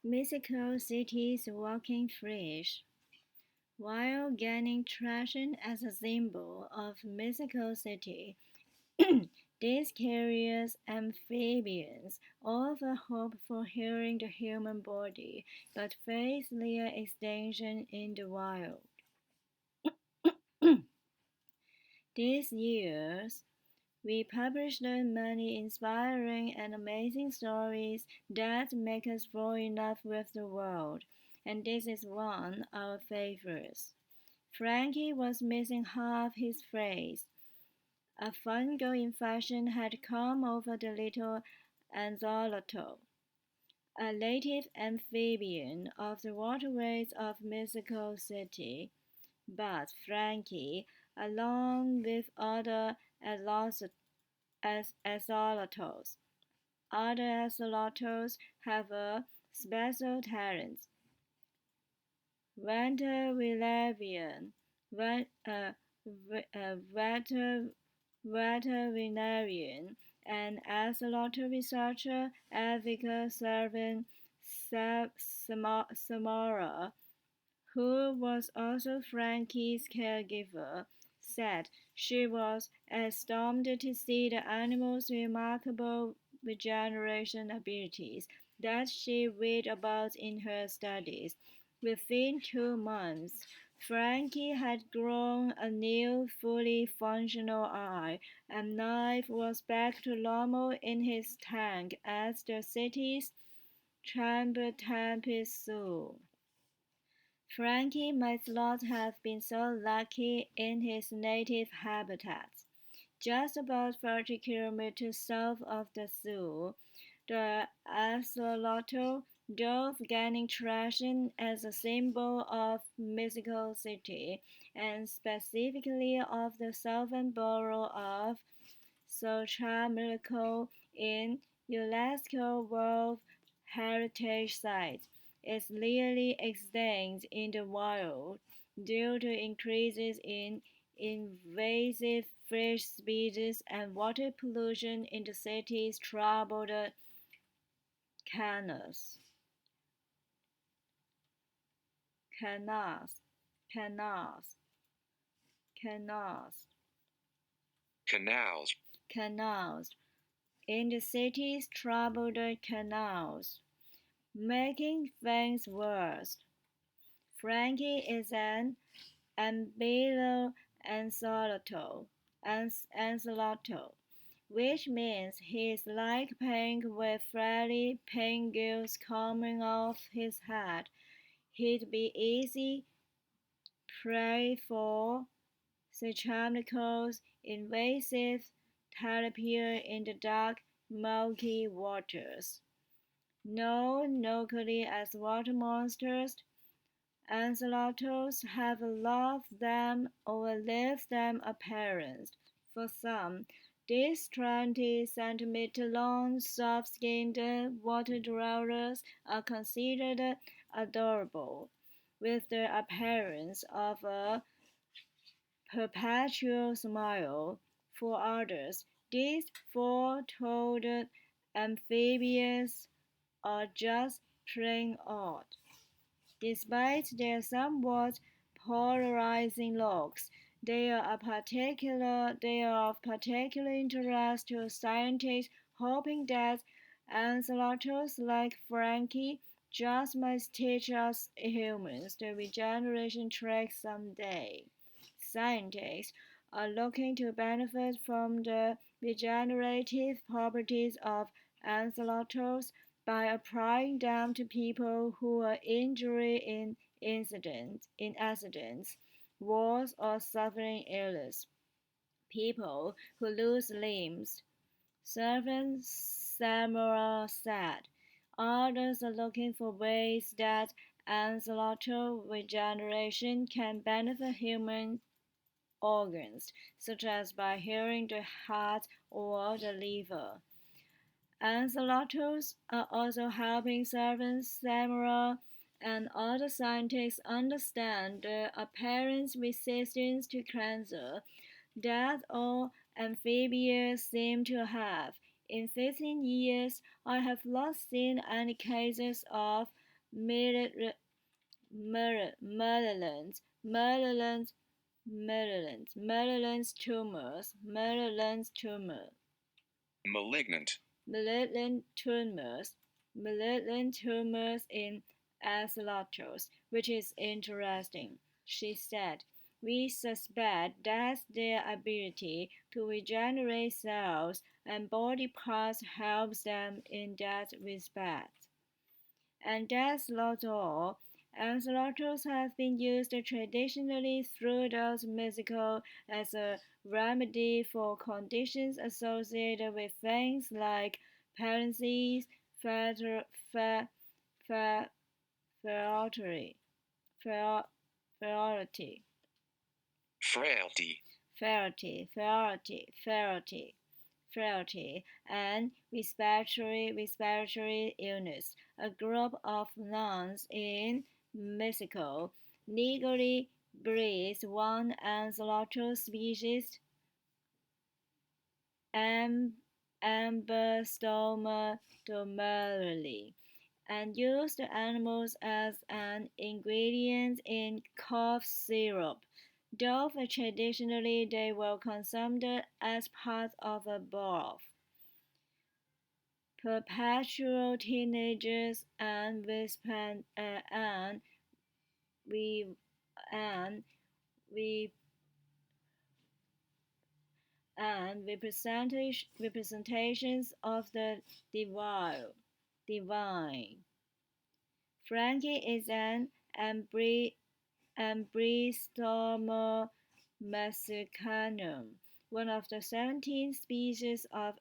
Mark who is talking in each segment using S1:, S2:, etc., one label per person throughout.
S1: Mexico City's walking fish. While gaining traction as a symbol of Mexico City, these curious amphibians offer hope for healing the human body, but face near extinction in the wild. These years, we published many inspiring and amazing stories that make us fall in love with the world, and this is one of our favorites. Frankie was missing half his face. A fungal infection had come over the little Axolotl, a native amphibian of the waterways of Mexico City, but Frankie, along with other axolotls, have a special talent. Veterinarian, vet, uh, veterinarian and axolotl researcher Avica Servin Samara, who was also Frankie's caregiver, said she was astounded to see the animal's remarkable regeneration abilities that she read about in her studies. Within 2 months, Frankie had grown a new, fully functional eye, and life was back to normal in his tank at the city's Chamber Tempest Zoo. Frankie might not have been so lucky in his native habitat. Just about 30 kilometers south of the zoo, the axolotl dove gaining traction as a symbol of Mexico City, and specifically of the southern borough of Xochimilco in UNESCO World Heritage Site is nearly extinct in the wild due to increases in invasive fish species and water pollution in the city's troubled canals. Canals, canals, canals,
S2: Canals.
S1: canals. In the city's troubled canals. Making things worse, Frankie is an ambitious axolotl, which means he's like pink with frilly pink gills coming off his head. He'd be easy prey for Sechamico's invasive tilapia in the dark, murky waters. Known locally as water monsters, axolotls have a love them or leave them appearance. For some, these 20-centimeter long, soft-skinned water dwellers are considered adorable, with the appearance of a perpetual smile. For others, these four-toed amphibians are just plain odd. Despite their somewhat polarizing looks, they are of particular interest to scientists, hoping that axolotls like Frankie just might teach us humans the regeneration trick someday. Scientists are looking to benefit from the regenerative properties of axolotls by applying them to people who are injured in accidents, wars, or suffering illness. People who lose limbs. Servant Samuel said. Others are looking for ways that axolotl regeneration can benefit human organs, such as by healing the heart or the liver. Axolotls are also helping servants Samuel and other scientists understand the apparent resistance to cancer that all amphibians seem to have. In 15 years, I have not seen any cases of Merlin's tumors,
S2: Malignant.
S1: malignant tumors in axolotls, which is interesting, she said. We suspect that their ability to regenerate cells and body parts helps them in that respect. And that's not all. Axolotls have been used traditionally throughout Mexico as a remedy for conditions associated with things like paralysis, fer- fer- fer- fertility, fer- fertility,
S2: Frailty.
S1: Frailty, and respiratory illness. A group of nuns in Mexico legally breeds one axolotl species, Ambystoma domerli, and use the animals as an ingredient in cough syrup. Though traditionally they were consumed as part of a bath. Perpetual teenagers and we and we and representations of the divine. Frankie is an Ambystoma mexicanum, one of the 17 species of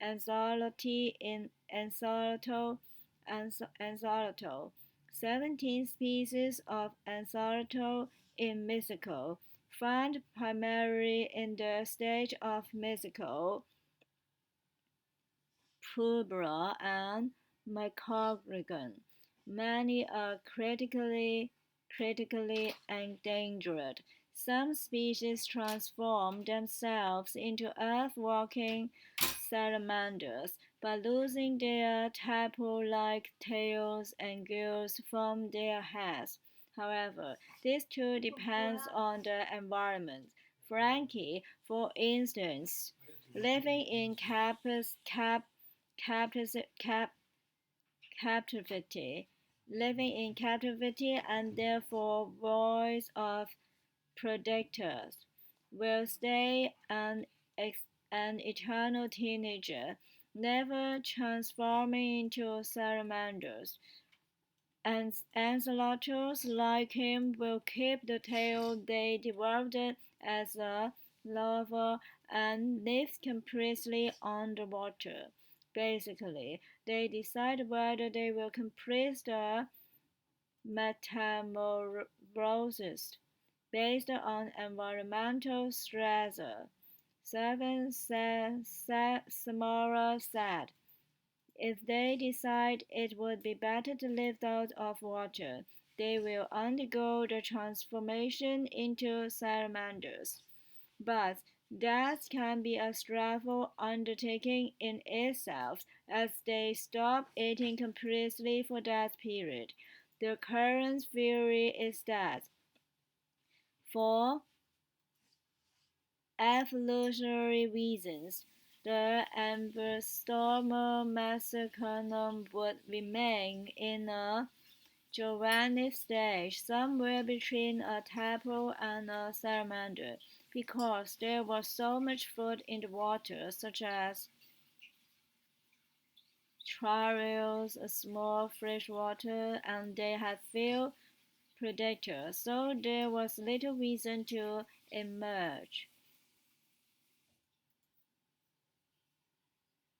S1: Axoloti in Axolotl, 17 species of Axolotl in Mexico, found primarily in the state of Mexico, Puebla, and Michoacan. Many are critically endangered. Some species transform themselves into earth-walking salamanders by losing their tadpole-like tails and gills from their heads. However, this too depends on the environment. Frankie, for instance, living in captivity, and therefore void of predators, will stay an eternal teenager, never transforming into salamanders. And axolotls like him will keep the tail they developed as a larva and live completely underwater. Basically, they decide whether they will compress the metamorphosis based on environmental stressor. Samara said. If they decide it would be better to live out of water, they will undergo the transformation into salamanders. But that can be a stressful undertaking in itself, as they stop eating completely for that period. The current theory is that for evolutionary reasons, the Ambystoma mexicanum would remain in a juvenile stage somewhere between a tadpole and a salamander, because there was so much food in the water, such as trails, small freshwater, and they had few predators, so there was little reason to emerge.